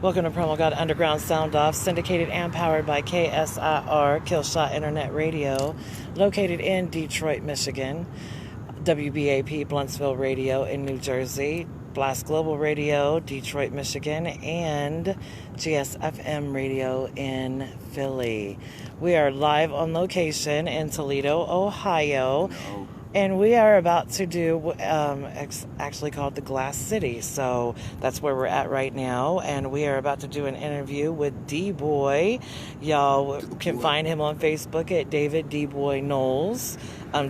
Welcome to Promo God Underground Sound Off, syndicated and powered by KSIR, Killshot Internet Radio, located in Detroit, Michigan, WBAP, Bluntsville Radio in New Jersey, Blast Global Radio, Detroit, Michigan, and GSFM Radio in Philly. We are live on location in Toledo, Ohio. And we are about to do actually called the Glass City. So that's where we're at right now. And we are about to do an interview with DBoi. Y'all can find him on Facebook at David DBoi Knowles,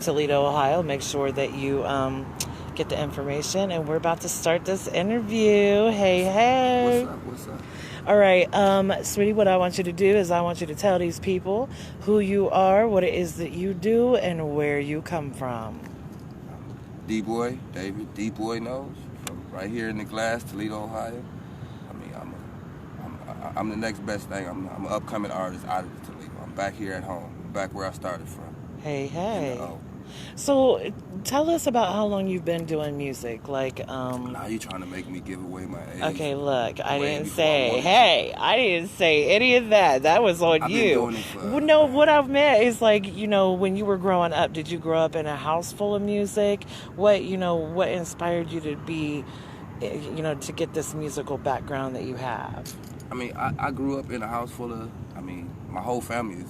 Toledo, Ohio. Make sure that you get the information. And we're about to start this interview. Hey. What's up? All right, sweetie, what I want you to do is I want you to tell these people who you are, what it is that you do, and where you come from. DBoi, David DBoi Knowles, from right here in the Glass, Toledo, Ohio. I mean, I'm the next best thing. I'm an upcoming artist out of Toledo. I'm back here at home, back where I started from. Hey. So, tell us about how long you've been doing music. Now you trying to make me give away my age. Okay, look, I didn't say any of that. That was on I've you. Been doing it for, No, what I meant is when you were growing up, did you grow up in a house full of music? What inspired you to be, to get this musical background that you have? I mean, I grew up in a house full of, my whole family is,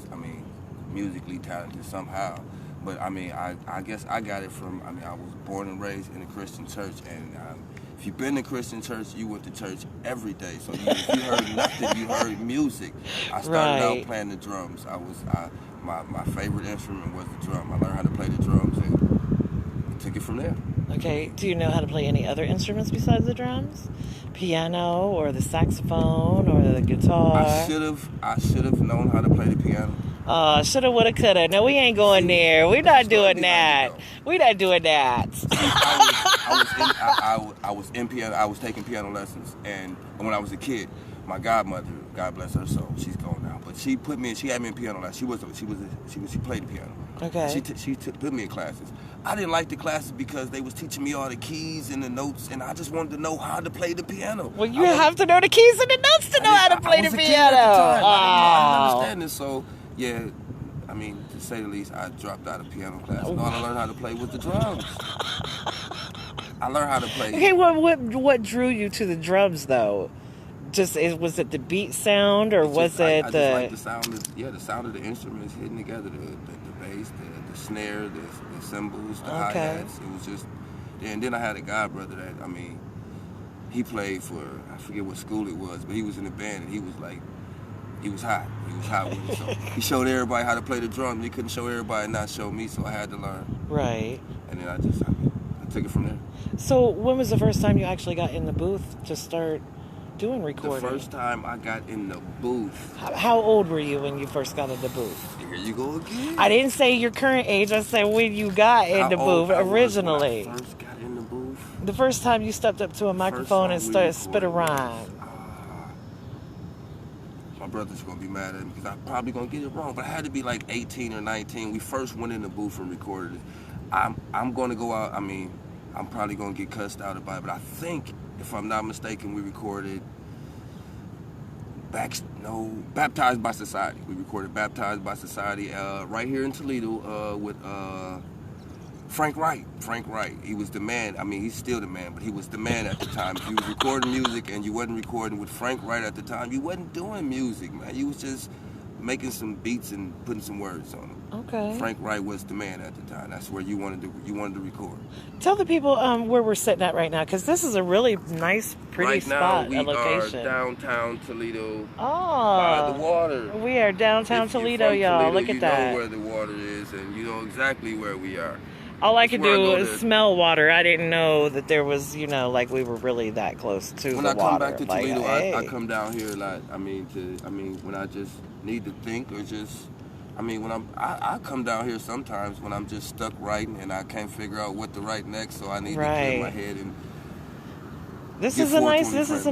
musically talented somehow. But, I guess I got it from, I was born and raised in a Christian church. And if you've been in a Christian church, you went to church every day. So if you heard nothing, you heard music. I started out playing the drums. My favorite instrument was the drum. I learned how to play the drums and took it from there. Okay. Do you know how to play any other instruments besides the drums? Piano or the saxophone or the guitar? I should have known how to play the piano. Shoulda, woulda, coulda. No, we ain't going there. We're not doing that. We're not doing that. I was in piano. I was taking piano lessons, and when I was a kid, my godmother, God bless her soul, she's gone now, but she had me in piano lessons. She played the piano. Okay. She put me in classes. I didn't like the classes because they was teaching me all the keys and the notes, and I just wanted to know how to play the piano. Well, you have to know the keys and the notes to know how to play the piano. I didn't understand it, so. Yeah, to say the least, I dropped out of piano class. All I learned how to play was the drums. I learned how to play. Okay, what drew you to the drums though? Was it the beat sound or was it I the? just like the sound. The sound of the instruments hitting together, the bass, the snare, the cymbals, the hi-hats. It was just. And then I had a god brother that he played for, I forget what school it was, but he was in the band and he was hot. He was hot with it. So he showed everybody how to play the drum. He couldn't show everybody and not show me, so I had to learn. Right. And then I took it from there. So when was the first time you actually got in the booth to start doing recording? The first time I got in the booth. How old were you when you first got in the booth? Here you go again. I didn't say your current age. I said when you got in the booth originally. When I first got in the booth. The first time you stepped up to a microphone and started spit a rhyme. My brother's gonna be mad at me because I'm probably gonna get it wrong, but I had to be like 18 or 19. We first went in the booth and recorded it. I'm gonna go out. I'm probably gonna get cussed out about it, but I think, if I'm not mistaken, we recorded Baptized by Society. We recorded Baptized by Society right here in Toledo with Frank Wright. He was the man. He's still the man, but he was the man at the time. If you was recording music and you wasn't recording with Frank Wright at the time, you wasn't doing music, man. You was just making some beats and putting some words on them. Okay. Frank Wright was the man at the time. That's where you wanted to record. Tell the people where we're sitting at right now, because this is a really nice, pretty spot, a location. Right now we are downtown Toledo by the water. We are downtown Toledo, y'all. Look at that. You know where the water is, and you know exactly where we are. All I could do was smell water. I didn't know that there was, we were really that close to the water. When I come back to Toledo, I come down here a lot. When I just need to think or just, I come down here sometimes when I'm just stuck writing and I can't figure out what to write next, so I need to clear my head and. This is a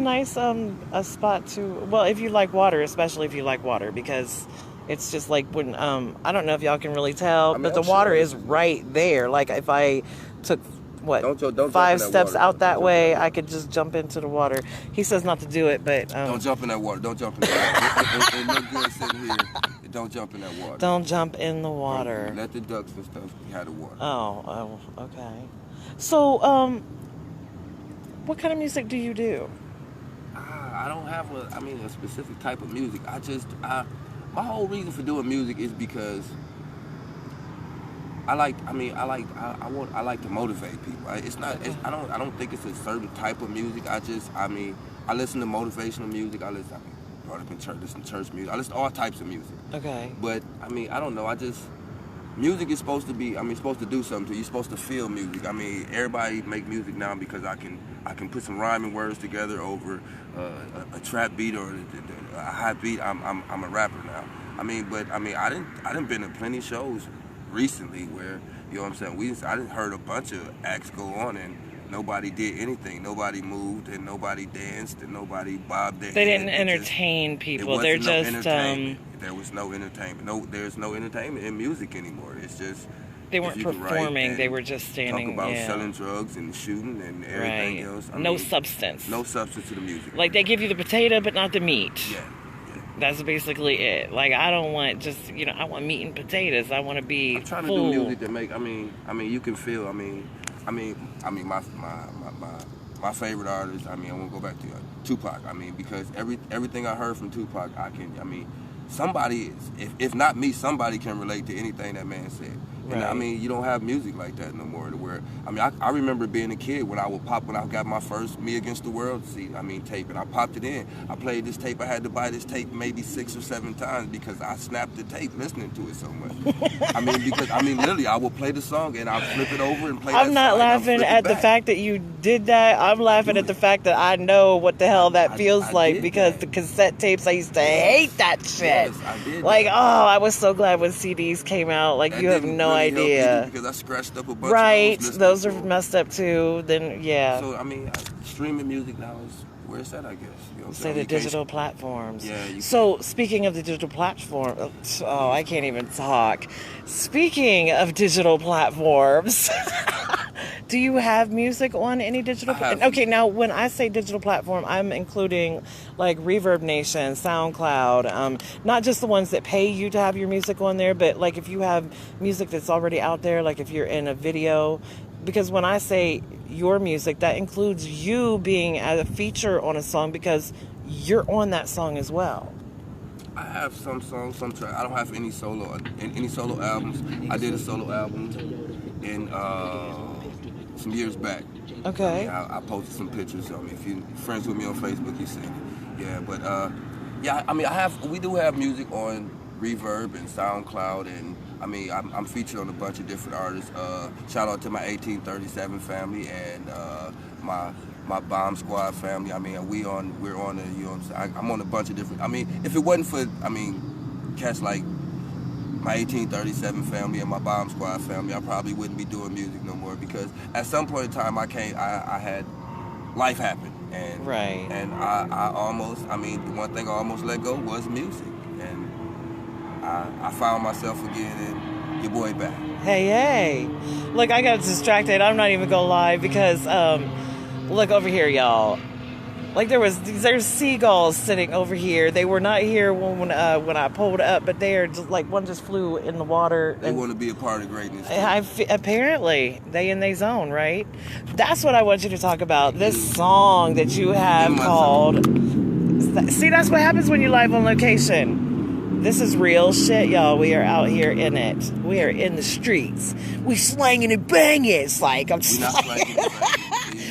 nice a spot to. Well, if you like water, especially if you like water, because. It's just like when, I don't know if y'all can really tell, but the water is right there. Like if I took what, Don't jump in 5 that steps water. out that Don't way, jump in that I could just jump into the water. He says not to do it, but Don't jump in that water. Don't jump in that water. It look good sitting here. Don't jump in that water. don't jump in the water. Let the ducks and stuff have the water. Oh, okay. So, what kind of music do you do? I don't have a specific type of music. My whole reason for doing music is because I like to motivate people. I don't think it's a certain type of music. I listen to motivational music. Brought up in church, listen to church music. I listen to all types of music. Okay. But I don't know. Music is supposed to be. Supposed to do something to you. You're supposed to feel music. Everybody make music now because I can put some rhyming words together over a trap beat or a high beat. I'm a rapper now. I didn't been to plenty of shows recently where, you know what I'm saying, I didn't heard a bunch of acts go on and nobody did anything. Nobody moved and nobody danced and nobody bobbed their head. They didn't entertain people. They're just there was no entertainment. There's no entertainment in music anymore. It's just they weren't performing. They were just standing. Talk about selling drugs and shooting and everything else. No substance. No substance to the music. Like they give you the potato but not the meat. Yeah. That's basically it. Like I don't want just I want meat and potatoes. I want to be. I'm trying full. to do music that make. You can feel. My favorite artist. I want to go back to Tupac. Because everything I heard from Tupac, somebody, if not me, somebody can relate to anything that man said. Right. And you don't have music like that no more. Where I remember being a kid when I got my first Me Against the World tape, and I popped it in. I played this tape. I had to buy this tape maybe 6 or 7 times because I snapped the tape listening to it so much. Literally, I would play the song and I'd flip it over and play. I'm not laughing at the fact that you did that. I'm laughing at the fact that I know what the hell that feels like because the cassette tapes, I used to hate that shit. Yes, I did. Like, I was so glad when CDs came out. Like, you have no idea. Because I scratched up a bunch right, of those are messed up too. Then So streaming music now is where it's at, I guess. You know what I'm say saying? the digital platforms. Yeah. So speaking of the digital platform, I can't even talk. Speaking of digital platforms, do you have music on any digital? Okay, now when I say digital platform, I'm including like Reverb Nation, SoundCloud, not just the ones that pay you to have your music on there, but like if you have music that's already out there, like if you're in a video. Because when I say your music, that includes you being a feature on a song because you're on that song as well. I have some songs, some tracks. I don't have any solo albums. I did a solo album in some years back. Okay. I posted some pictures. If you're friends with me on Facebook, you see it. Yeah, but we do have music on Reverb and SoundCloud, and I'm featured on a bunch of different artists. Shout out to my 1837 family and my Bomb Squad family. We're on a, you know what I'm saying? I'm on a bunch of different. If it wasn't for cats like my 1837 family and my Bomb Squad family, I probably wouldn't be doing music no more because at some point in time I had life happen and right. And I almost the one thing I almost let go was music. I found myself again and your boy back. Hey. Look, I got distracted. I'm not even gonna lie because, look over here, y'all. Like there's seagulls sitting over here. They were not here when I pulled up, but they are just like one just flew in the water. They want to be a part of greatness. Apparently, they in their zone, right? That's what I want you to talk about. This song that you have called. See, that's what happens when you live on location. This is real shit, y'all. We are out here in it. We are in the streets. We slanging and banging. It's like I'm just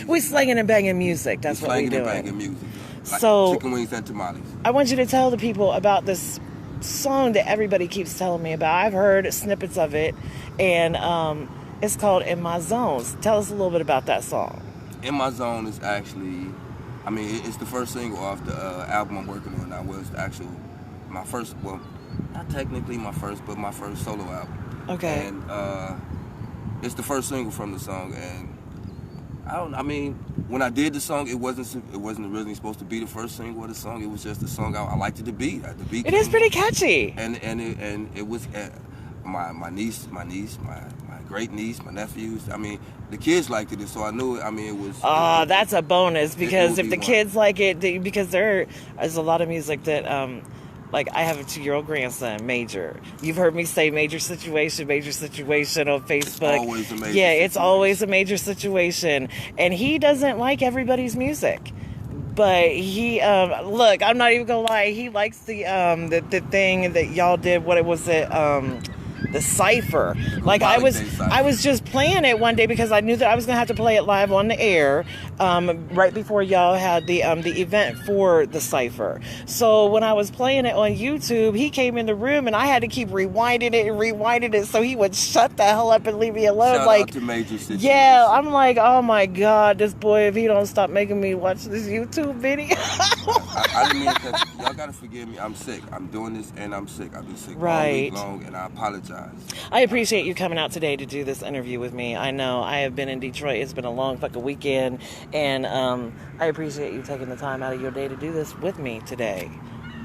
we slanging and banging music. That's what we doing. Slanging and banging music. Like so chicken wings and tamales. I want you to tell the people about this song that everybody keeps telling me about. I've heard snippets of it, and it's called "In My Zone." Tell us a little bit about that song. "In My Zone" is actually, it's the first single off the album I'm working on now. Was the actual. My first, well, not technically my first, but my first solo album. Okay. And it's the first single from the song. And when I did the song, it wasn't originally supposed to be the first single of the song. It was just a song I liked it to be. The beat. It is pretty catchy. And it was my niece, my great niece, my nephews. the kids liked it, so I knew. I mean, it was. That's a bonus because if the one. kids like it, because there is a lot of music that, like I have a 2-year-old grandson, Major. You've heard me say major situation on Facebook. It's always a major It's always a major situation, and he doesn't like everybody's music. But he, look, I'm not even gonna lie. He likes the thing that y'all did. What it was it? The cipher. Like I was just playing it one day because I knew that I was gonna have to play it live on the air, right before y'all had the event for the cipher. So when I was playing it on YouTube, he came in the room and I had to keep rewinding it so he would shut the hell up and leave me alone. Shout out to Major Situation. Yeah, I'm like, oh my God, this boy, if he don't stop making me watch this YouTube video. I didn't mean that. Y'all gotta forgive me. I'm sick. I'm doing this and I'm sick. I've been sick all week long, and I apologize. I appreciate you coming out today to do this interview with me. I know I have been in Detroit. It's been a long fucking weekend, and I appreciate you taking the time out of your day to do this with me today.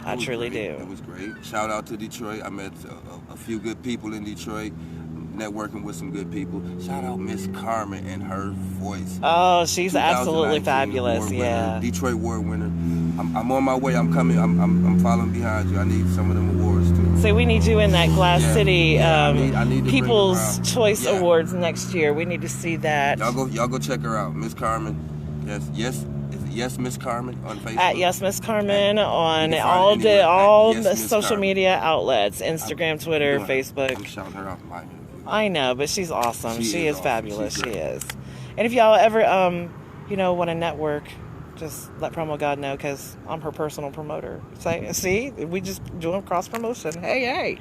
I truly do. It was great. Shout out to Detroit. I met a few good people in Detroit, networking with some good people. Shout out Miss Carmen and her voice. Oh, she's absolutely fabulous. Yeah. Detroit award winner. I'm on my way. I'm coming. I'm following behind you. I need some of them awards too. So we need you in that Glass City I need to People's Choice Awards next year. We need to see that. Y'all go check her out, Miss Carmen. Yes. Is it Yes Miss Carmen on Facebook? At Yes Miss Carmen on all the social media outlets: Instagram, Twitter, Facebook. I'm shouting her out in my interview. I know, but she's awesome. She is awesome. fabulous. She is. And if y'all ever want to network, just let Promo God know, because I'm her personal promoter. See, we just doing cross promotion. Hey.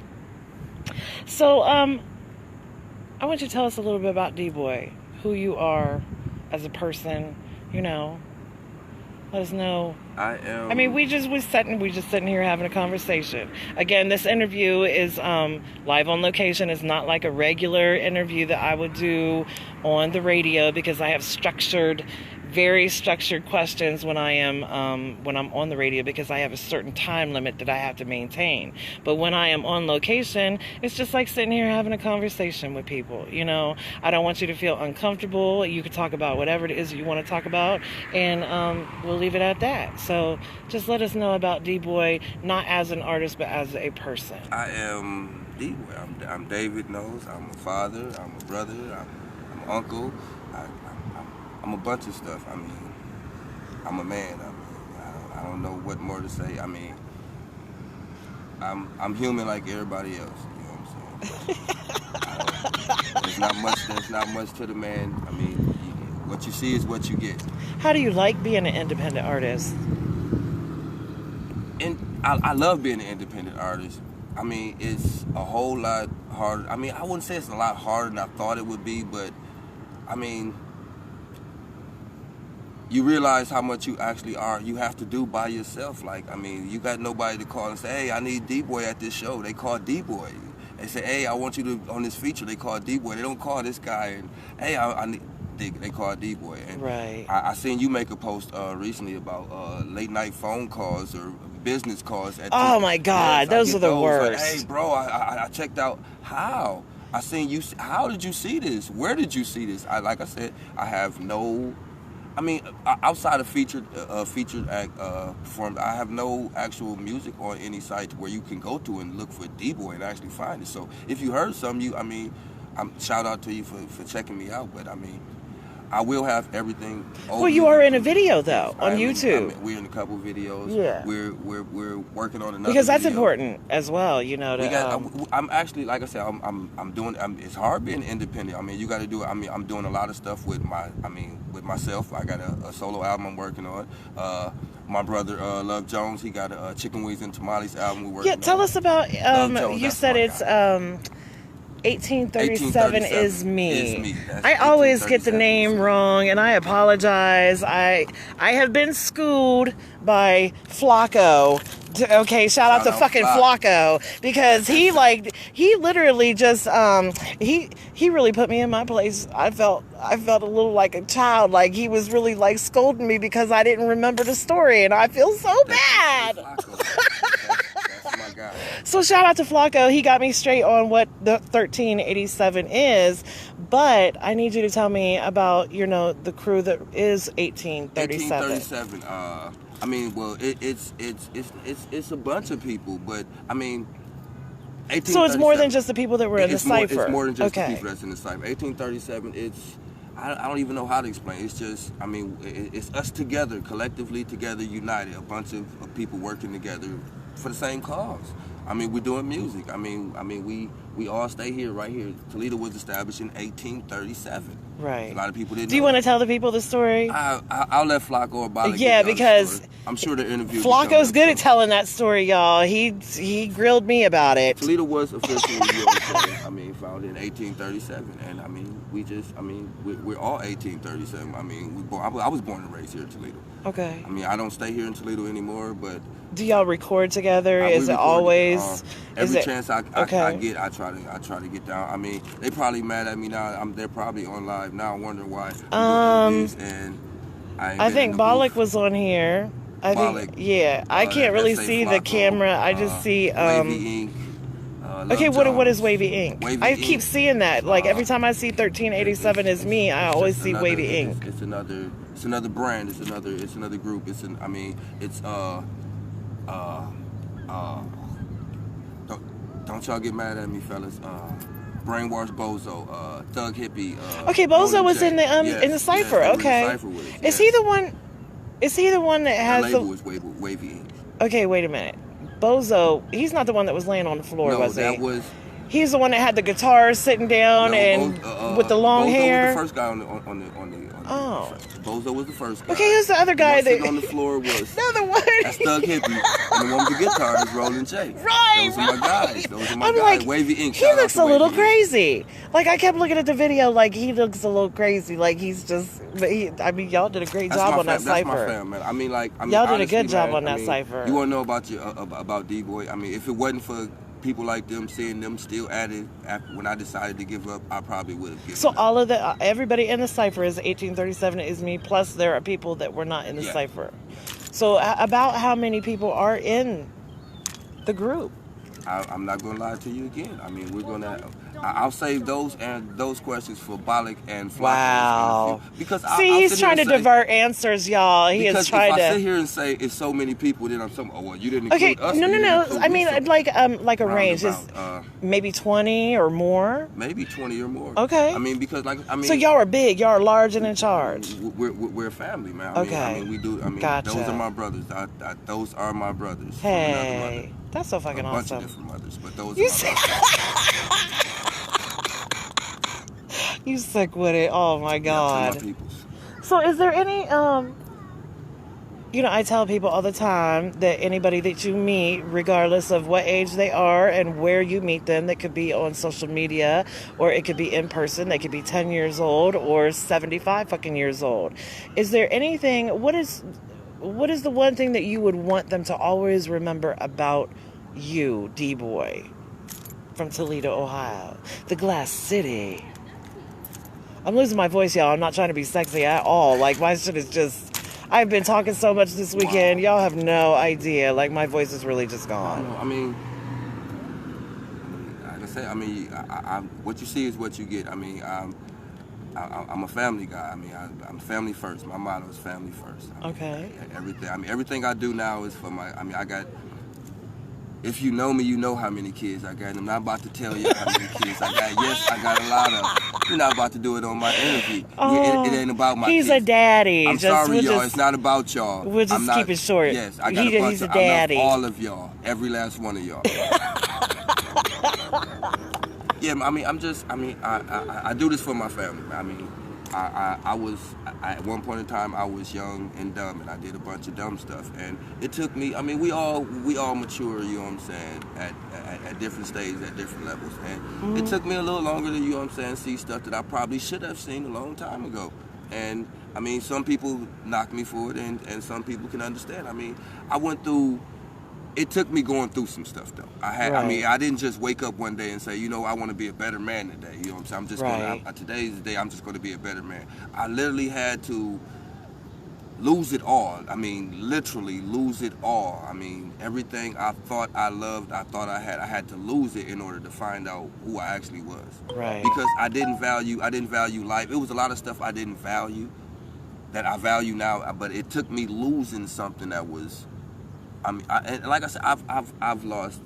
So, I want you to tell us a little bit about DBoi, who you are as a person. Let us know. I mean, we just sitting here having a conversation. Again, this interview is live on location. It's not like a regular interview that I would do on the radio, because I have very structured questions when I'm on the radio, because I have a certain time limit that I have to maintain. But when I am on location, it's just like sitting here having a conversation with people. I don't want you to feel uncomfortable. You can talk about whatever it is you want to talk about, and we'll leave it at that. So just let us know about DBoi, not as an artist, but as a person. I am DBoi. I'm David Knows. I'm a father. I'm a brother. I'm an uncle. I'm a bunch of stuff. I mean, I'm a man. I don't know what more to say. I mean, I'm human like everybody else. You know what I'm saying? There's not much to the man. I mean, what you see is what you get. How do you like being an independent artist? And I love being an independent artist. I mean, it's a whole lot harder. I mean, I wouldn't say it's a lot harder than I thought it would be, but I mean, you realize how much you actually you have to do by yourself. Like, I mean, you got nobody to call and say, hey, I need DBoi at this show. They call DBoi. They say, hey, I want you to on this feature. They call DBoi. They don't call this guy. And hey, I need. They call DBoi. And right. I seen you make a post recently about late night phone calls or business calls. Oh my God, those are the worst. Like, hey, bro, I checked out. How? I seen you. How did you see this? Where did you see this? Like I said, I have no. I mean, outside of featured act performed, I have no actual music on any site where you can go to and look for DBoi and actually find it. So if you heard something, shout out to you for checking me out. But I mean, I will have everything. Well, you are in a video though on YouTube. We're in a couple videos. Yeah. We're working on another. Because that's video. important as well, I'm actually, like I said, I'm doing. It's hard being independent. I mean, you got to do it. I mean, I'm doing a lot of stuff with myself. I got a solo album I'm working on. My brother Love Jones, he got a Chicken Wings and Tamales album we're working on. Yeah, tell us about. You said it's 1837 is me. I always get the name wrong, and I apologize. I have been schooled by Flacco. Okay, shout out to fucking Flacco, because he literally just he really put me in my place. I felt a little like a child, like he was really like scolding me because I didn't remember the story, and I feel so bad. That's my guy. So shout out to Flacco. He got me straight on what the 1387 is. But I need you to tell me about, the crew that is 1837. 1837. I mean, well, it's a bunch of people, but I mean, 1837. So it's more than just the people that were in the cipher. It's more than just okay. the people that's in the cipher. 1837. I don't even know how to explain. It's just, I mean, it's us together, collectively together, united, a bunch of people working together for the same cause. I mean, we're doing music. I mean, we all stay here, right here. Toledo was established in 1837. Right. A lot of people didn't. Do you want to tell the people the story? I'll let Flacco or Bala. Yeah, because I'm sure the interview. Flacco's good at telling that story, y'all. He grilled me about it. Toledo was officially, founded in 1837, and I mean, we're all 1837. I mean, I was born and raised here in Toledo. Okay. I mean, I don't stay here in Toledo anymore, but. Do y'all record together? Is it always? Every chance I get, I try to get down. I mean, they probably mad at me now. They're probably on live now, wondering why. I think Bollock was on here. I think, yeah. I can't really see the camera. I just see. Wavy Ink. Okay, what is Wavy Ink? I keep Ink. seeing that. Like every time I see 1387 is me, I always see Wavy Ink. It's another brand. It's another group. Don't y'all get mad at me, fellas. Brainwash Bozo, Thug Hippie. Okay, Bozo was in the cipher. Yes, okay, in the cipher with us, is he the one? Is he the one that has the label? Was Wavy Ink. Okay, wait a minute. Bozo, he's not the one that was laying on the floor, was he? No, that was. He's the one that had the guitar sitting down with the long Bozo hair. Was the first guy on the Oh. Bozo was the first guy. Okay, who's the other guy that on the floor was? Another one. That's Thug Hippie, and the one with the guitar is Rollin' J. Right. Those are my guys. Those are my I'm guys. like, Wavy Ink. He looks a little crazy. Like I kept looking at the video, like he looks a little crazy. Like he's just. But y'all did a great job on that cipher. That's my fam, man. I mean, y'all did a good job on that cipher. You want to know about DBoi? I mean, if it wasn't for people like them seeing them still at it when I decided to give up, I probably would have given so up. All of everybody in the cipher is 1837 is me, plus there are people that were not in the cipher. So about how many people are in the group? I'm not going to lie to you again. I mean, I'll save those questions for Bollock and Flacco. Wow. Because he's trying to divert answers, y'all. He is trying to. If I sit here and say it's so many people, then I'm saying, you didn't include us. No. I mean, like a range is maybe 20 or more. Maybe 20 or more. Okay. I mean, So y'all are big. Y'all are large and in charge. We're a family, man. Okay. I mean, we do. I mean, gotcha. Those are my brothers. Those are my brothers. Hey, that's so fucking awesome. A bunch of different mothers, but those are my brothers. You sick with it. Oh my God. Yeah, my peoples. So is there any I tell people all the time that anybody that you meet, regardless of what age they are and where you meet them, that could be on social media or it could be in person, they could be 10 years old or 75 fucking years old. Is there anything, what is the one thing that you would want them to always remember about you, DBoi, from Toledo, Ohio, the Glass City? I'm losing my voice, y'all. I'm not trying to be sexy at all. Like, my shit is just... I've been talking so much this weekend. Y'all have no idea. Like, my voice is really just gone. I mean, like I said, what you see is what you get. I mean, I'm a family guy. I mean, I'm family first. My motto is family first. Okay. Everything I do now is for I got... If you know me, you know how many kids I got. I'm not about to tell you how many kids I got. Yes, I got a lot of them. You're not about to do it on my interview. It ain't about my kids. He's a daddy. I'm sorry, y'all. It's not about y'all. We'll just keep it short. Yes, I got a bunch he's a daddy. I love all of y'all. Every last one of y'all. Yeah, I do this for my family. I mean, at one point in time, I was young and dumb, and I did a bunch of dumb stuff. And it took me, we all mature, you know what I'm saying, at different stages, at different levels. And it took me a little longer to, you know what I'm saying, see stuff that I probably should have seen a long time ago. And, some people knock me for it, and some people can understand. It took me going through some stuff, though. I didn't just wake up one day and say, I want to be a better man today. You know what I'm saying? Today's the day I'm just going to be a better man. I literally had to lose it all. I mean, literally lose it all. I mean, everything I thought I loved, I thought I had to lose it in order to find out who I actually was. Right. Because I didn't value life. It was a lot of stuff I didn't value that I value now, but it took me losing something that was, I mean, and like I said, I've lost.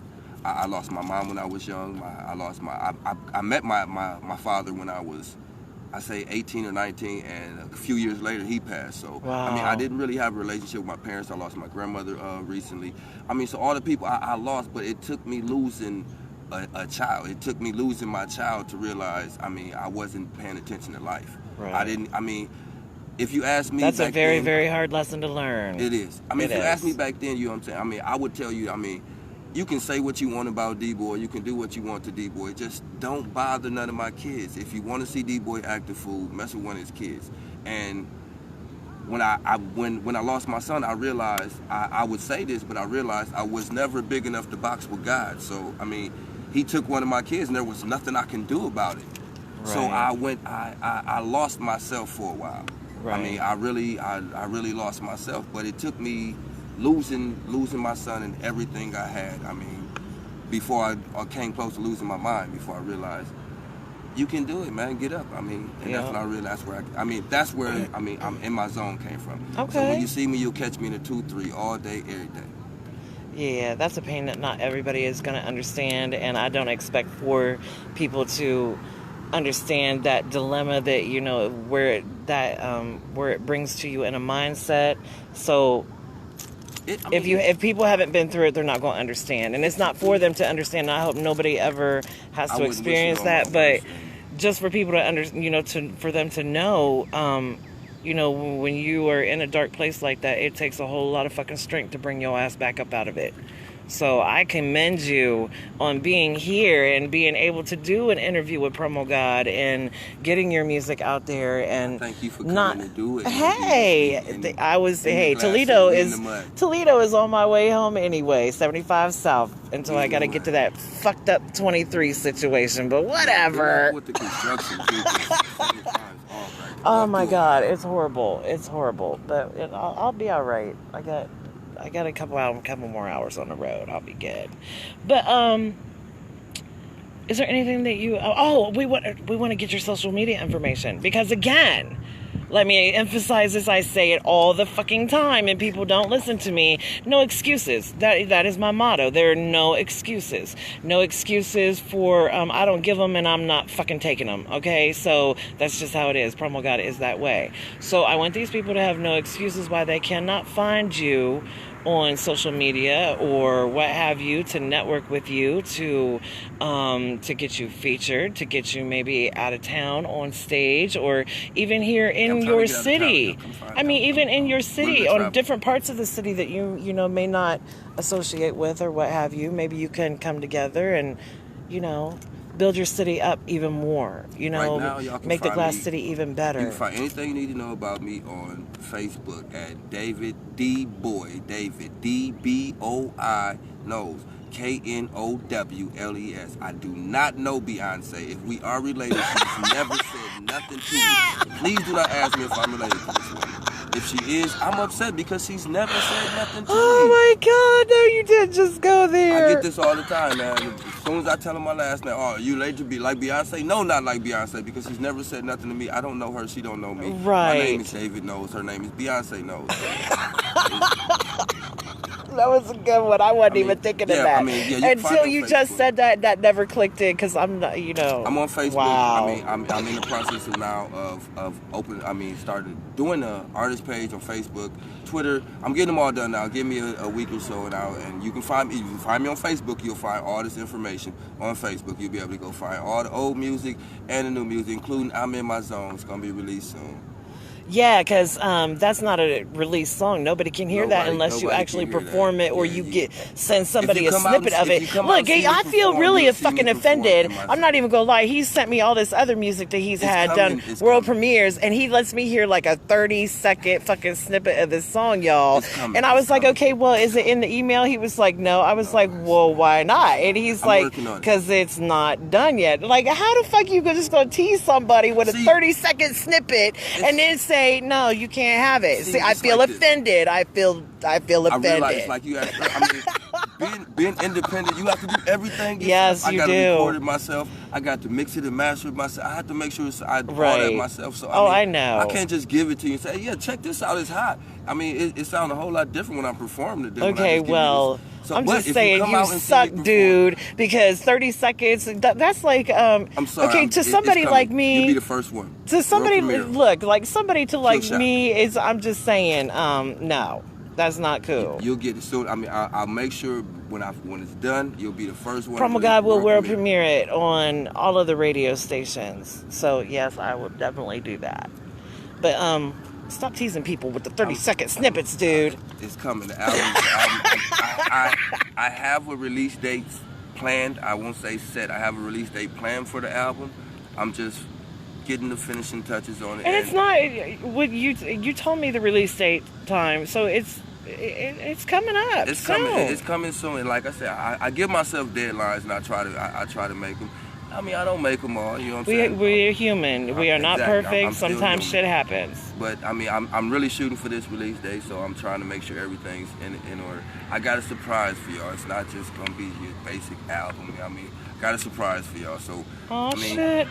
I lost my mom when I was young. I met my father when I was, I say 18 or 19, and a few years later he passed. So wow. I mean, I didn't really have a relationship with my parents. I lost my grandmother recently. I mean, so all the people I lost, but it took me losing a child. It took me losing my child to realize, I mean, I wasn't paying attention to life. Right. I mean, if you ask me, that's a very, then, very hard lesson to learn. It is. I mean, if you ask me back then, you know what I'm saying? I mean, I would tell you, I mean, you can say what you want about DBoi, you can do what you want to DBoi, just don't bother none of my kids. If you want to see DBoi act a fool, mess with one of his kids. And when I lost my son, I realized, I would say this, but I realized I was never big enough to box with God. So, I mean, he took one of my kids and there was nothing I can do about it. Right. So I lost myself for a while. Right. I mean, I really lost myself, but it took me losing my son and everything I had. I mean, before I came close to losing my mind, before I realized you can do it, man. Get up. I mean, and that's when I realized that's where I'm in my zone came from. Okay. So when you see me, you'll catch me in a 2-3 all day, every day. Yeah, that's a pain that not everybody is going to understand, and I don't expect for people to understand that dilemma that, you know, where it brings to you in a mindset. So if people haven't been through it, they're not going to understand, and it's not for them to understand. I hope nobody ever has to experience that, but just for people to for them to know, you know, when you are in a dark place like that, it takes a whole lot of fucking strength to bring your ass back up out of it. So I commend you on being here and being able to do an interview with Promo God and getting your music out there. And thank you for coming to do it. Toledo is on my way home anyway, 75 South, until I got to get to that fucked up 23 situation. But whatever. With the construction people, oh my God, it's horrible. It's horrible, but I'll be all right. I got a couple more hours on the road. I'll be good. But is there anything that you? Oh, we want to get your social media information, because again, let me emphasize this. I say it all the fucking time, and people don't listen to me. No excuses. That is my motto. There are no excuses. No excuses for I don't give them, and I'm not fucking taking them. Okay, so that's just how it is. Promo God is that way. So I want these people to have no excuses why they cannot find you on social media or what have you, to network with you, to get you featured, to get you maybe out of town on stage, or even here in your city. I mean, even in your city, on different parts of the city that you know may not associate with or what have you. Maybe you can come together and, you know, build your city up even more, you know, right now, make the Glass City even better. You can find anything you need to know about me on Facebook at David DBoi, David DBoi Knows, KNOWLES. I do not know Beyonce. If we are related, she's never said nothing to me. Please do not ask me if I'm related to this woman. If she is, I'm upset because she's never said nothing to me. Oh my God, no, you didn't just go there. I get this all the time, man. As soon as I tell her my last name, are you related to be like Beyonce? No, not like Beyonce, because she's never said nothing to me. I don't know her, she don't know me. Right. My name is David Knows, her name is Beyonce Knows. That was a good one. I wasn't even thinking of that. Until you just said that never clicked in, because I'm not, you know. I'm on Facebook. Wow. I mean, I'm in the process now of started doing an artist page on Facebook, Twitter. I'm getting them all done now. Give me a week or so, and you can find me. You can find me on Facebook. You'll find all this information on Facebook. You'll be able to go find all the old music and the new music, including I'm in My Zone. It's gonna be released soon. Yeah, because that's not a released song. Nobody can hear that unless you actually perform it, or you send somebody a snippet of it. Look, I feel really fucking offended. I'm not even gonna lie. He's sent me all this other music that he's had done world premieres, and he lets me hear like a 30-second fucking snippet of this song, y'all. And I was like, okay, well, is it in the email? He was like, no. I was like, well, why not? And he's like, because it's not done yet. Like, how the fuck you just gonna tease somebody with a 30-second snippet and then say say no, you can't have it. See, I it's feel like this. offended. I feel offended. I realize, like you have, I mean, being independent, you have to do everything yourself. Yes, I you got to do. record it myself. I got to mix it and master it myself. I have to make sure I do all that Right. myself. So I know. I can't just give it to you and say, yeah, check this out. It's hot. I mean, it sounds a whole lot different when I'm performing it. Than when I Okay, just give you well, this. So, I'm but just if saying come you out and see suck, me perform- dude, because 30 seconds, that's like, I'm sorry. okay, to somebody it's like coming. me, You'll be the first one. to somebody, World premiere. look, like somebody to like shot. me is, I'm just saying, no, that's not cool. You'll get it soon. I mean, I'll make sure when it's done, you'll be the first one. Promo God will world premiere it on all of the radio stations. So yes, I would definitely do that. But stop teasing people with the 30-second snippets, dude. It's coming. The album. I have a release date planned. I won't say set. I have a release date planned for the album. I'm just getting the finishing touches on it. And it's not. What you told me the release date time, so it's coming up. It's soon. coming. It's coming soon. And like I said, I give myself deadlines, and I try to make them. I mean, I don't make them all. You know what I'm saying? We're human. We are not Exactly. perfect. I'm still Sometimes human. shit happens. But I mean, I'm really shooting for this release date, so I'm trying to make sure everything's in order. I got a surprise for y'all. It's not just gonna be your basic album. I mean, got a surprise for y'all. So Oh I mean, shit!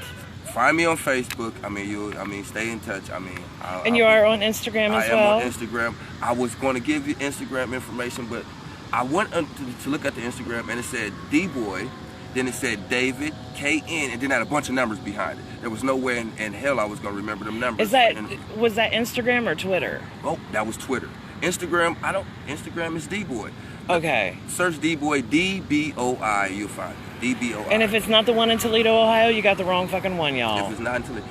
find me on Facebook. I mean, stay in touch. I mean, And you are on Instagram as well. I am on Instagram. I was going to give you Instagram information, but I went to look at the Instagram and it said DBoi. Then it said David, KN, and then had a bunch of numbers behind it. There was no way in hell I was going to remember them numbers. Was that Instagram or Twitter? Oh, that was Twitter. Instagram, Instagram is DBoi. Okay. Search DBoi, DBoi, you'll find it. DBoi. And if it's not the one in Toledo, Ohio, you got the wrong fucking one, y'all. If it's not until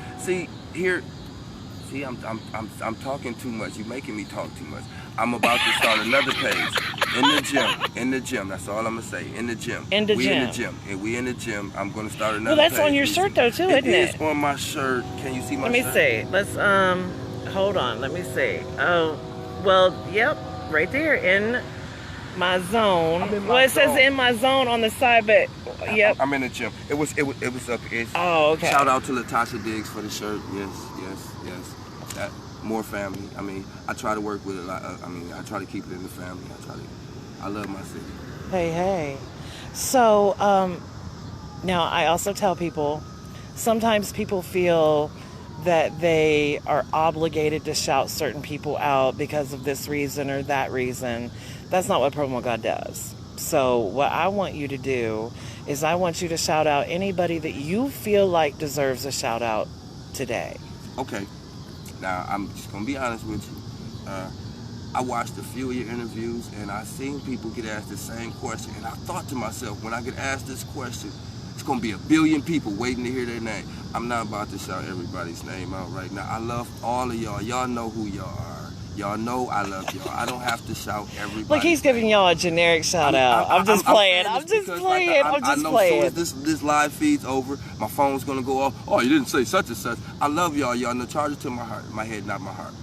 I'm talking too much. You're making me talk too much. I'm about to start another page in the gym. That's all I'm gonna say. In the gym. In the we gym. In the gym. And we in the gym. I'm gonna start another. Well, that's page. on your shirt though too, isn't it? It is on my shirt. Can you see my shirt? Let me see. Let's hold on. Let me see. Oh, well, yep, right there in my zone. Well, it says in my zone on the side, but yep. I'm in the gym. It was up. Oh, okay. Shout out to Latasha Diggs for the shirt. Yes. That more family. I mean, I try to work with it. I try to keep it in the family. I love my city. Hey. So, now I also tell people, sometimes people feel that they are obligated to shout certain people out because of this reason or that reason. That's not what Promo God does. So what I want you to do is I want you to shout out anybody that you feel like deserves a shout out today. Okay. Now, I'm just going to be honest with you. I watched a few of your interviews, and I seen people get asked the same question. And I thought to myself, when I get asked this question, it's going to be a billion people waiting to hear their name. I'm not about to shout everybody's name out right now. I love all of y'all. Y'all know who y'all are. Y'all know I love y'all. I don't have to shout everybody. Look, he's giving y'all a generic shout out. I'm just playing. I know as this live feed's over, my phone's gonna go off. Oh, you didn't say such and such. I love y'all. Y'all know, charge it to my heart, my head, not my heart.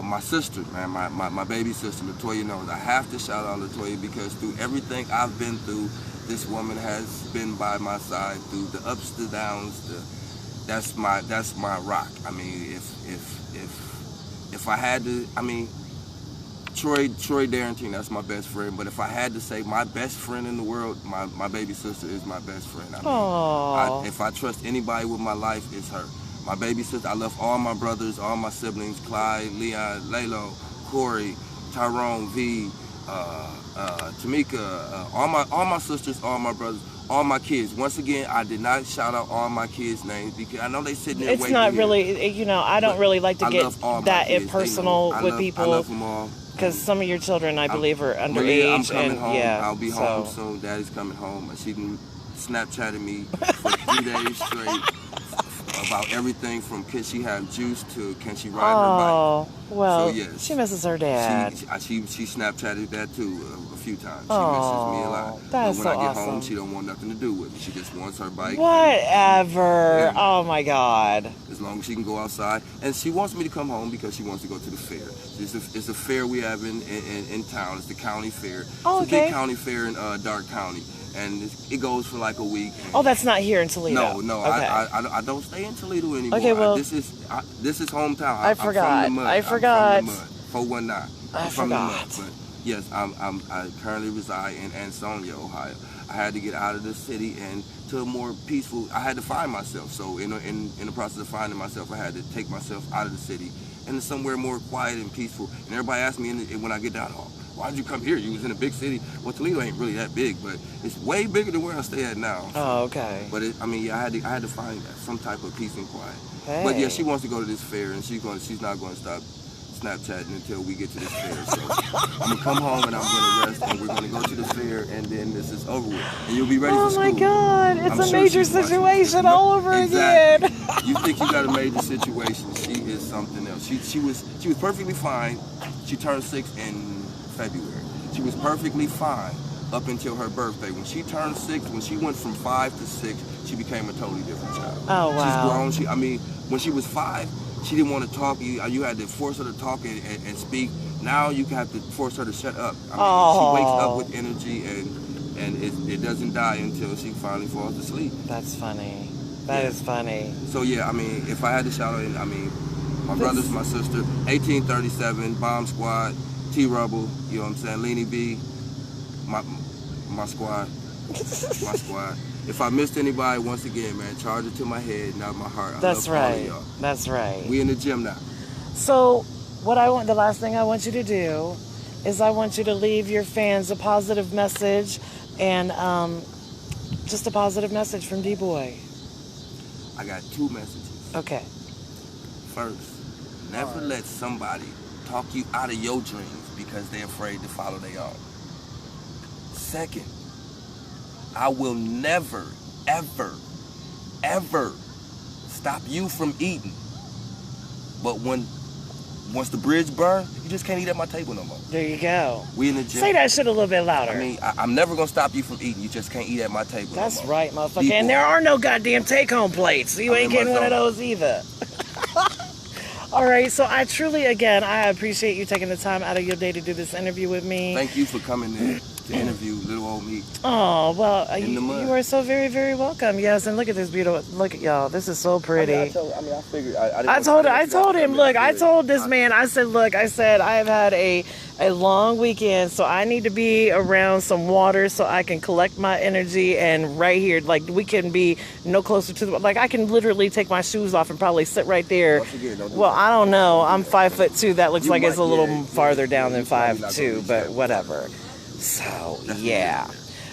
My sister, man, my baby sister, Latoya knows. I have to shout out Latoya because through everything I've been through, this woman has been by my side through the ups, the downs. That's my rock. I mean, if I had to, I mean, Troy Darrington, that's my best friend. But if I had to say my best friend in the world, my baby sister is my best friend. I mean, if I trust anybody with my life, it's her. My baby sister, I love all my brothers, all my siblings, Clyde, Leon, Lalo, Corey, Tyrone, V, Tamika, all my sisters, all my brothers, all my kids. Once again, I did not shout out all my kids' names because I know they sitting there waiting. It's not really, I don't really like to get that impersonal with people. I love them all. Because some of your children, I believe, are underage. I'm coming home. Yeah, I'll be home soon. Daddy's coming home. She Snapchatted me for 3 days straight about everything from can she have juice to can she ride her bike. Oh, well, so, yes, she misses her dad. She Snapchatted that too a few times. She misses me a lot. That's but when I get awesome. home, she don't want nothing to do with me. She just wants her bike. Whatever. Yeah. Oh my God. As long as she can go outside, and she wants me to come home because she wants to go to the fair. It's a fair we have in town. It's the county fair. Oh, it's a okay. big county fair in Dark County. and it goes for like a week. Oh, that's not here in Toledo. No, Okay. I don't stay in Toledo anymore. Okay, well, this is hometown. I forgot. I'm from the mud. I forgot. I'm from the mud. 419. I'm from the mud. But yes, I currently reside in Ansonia, Ohio. I had to get out of the city and to a more peaceful. I had to find myself. So in the process of finding myself, I had to take myself out of the city and somewhere more quiet and peaceful. And everybody asked me when I get down, oh, why'd you come here? You was in a big city. Well, Toledo ain't really that big, but it's way bigger than where I stay at now. So. Oh, okay. But I had to find some type of peace and quiet. Hey. But yeah, she wants to go to this fair, and she's not going to stop Snapchatting until we get to this fair. So I'm gonna come home and I'm gonna rest, and we're gonna go to the fair, and then this is over with, and you'll be ready for school. Oh my God! It's a major situation all over exactly. again. You think you got a major situation? She is something else. She was perfectly fine. She turned 6 in February. She was perfectly fine up until her birthday. When she turned 6, when she went from 5 to 6, she became a totally different child. Oh wow! She's grown. When she was 5. She didn't want to talk. You had to force her to talk and speak. Now you have to force her to shut up. She wakes up with energy, and it doesn't die until she finally falls asleep. That's funny. That is funny. So yeah, if I had to shout out, my brothers, my sister, 1837, Bomb Squad, T-Rubble, you know what I'm saying, Leanie B, my squad, my squad. If I missed anybody, once again, man, charge it to my head, not my heart. That's right. That's right. We in the gym now. So, the last thing I want you to do is I want you to leave your fans a positive message, and just a positive message from DBoi. I got 2 messages. Okay. First, never let somebody talk you out of your dreams because they're afraid to follow their own. Second, I will never, ever, ever stop you from eating. But once the bridge burn, you just can't eat at my table no more. There you go. We in the gym. Say that shit a little bit louder. I'm never going to stop you from eating. You just can't eat at my table That's no more. right, motherfucker. And there are no goddamn take-home plates. So you ain't getting one of those either. All right, so I truly, again, I appreciate you taking the time out of your day to do this interview with me. Thank you for coming in to interview little old me. Oh, well, you are so very, very welcome. Yes, and look at this beautiful, look at y'all. This is so pretty. I figured. I told him, look, I told this man, I said, I have had a long weekend, so I need to be around some water so I can collect my energy, and right here, like, we can be no closer to the, like, I can literally take my shoes off and probably sit right there. Well, I don't know. I'm 5'2". That looks like it's a little farther down than 5'2", but whatever. So, yeah.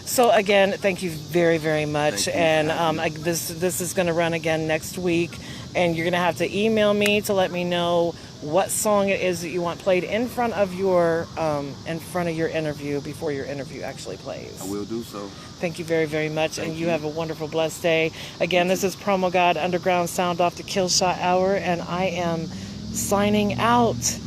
So again, thank you very, very much. And this is going to run again next week, and you're going to have to email me to let me know what song it is that you want played in front of your interview before your interview actually plays. I will do so. Thank you very, very much, and you have a wonderful, blessed day. Again, this is Promo God Underground Sound off the Kill Shot Hour, and I am signing out.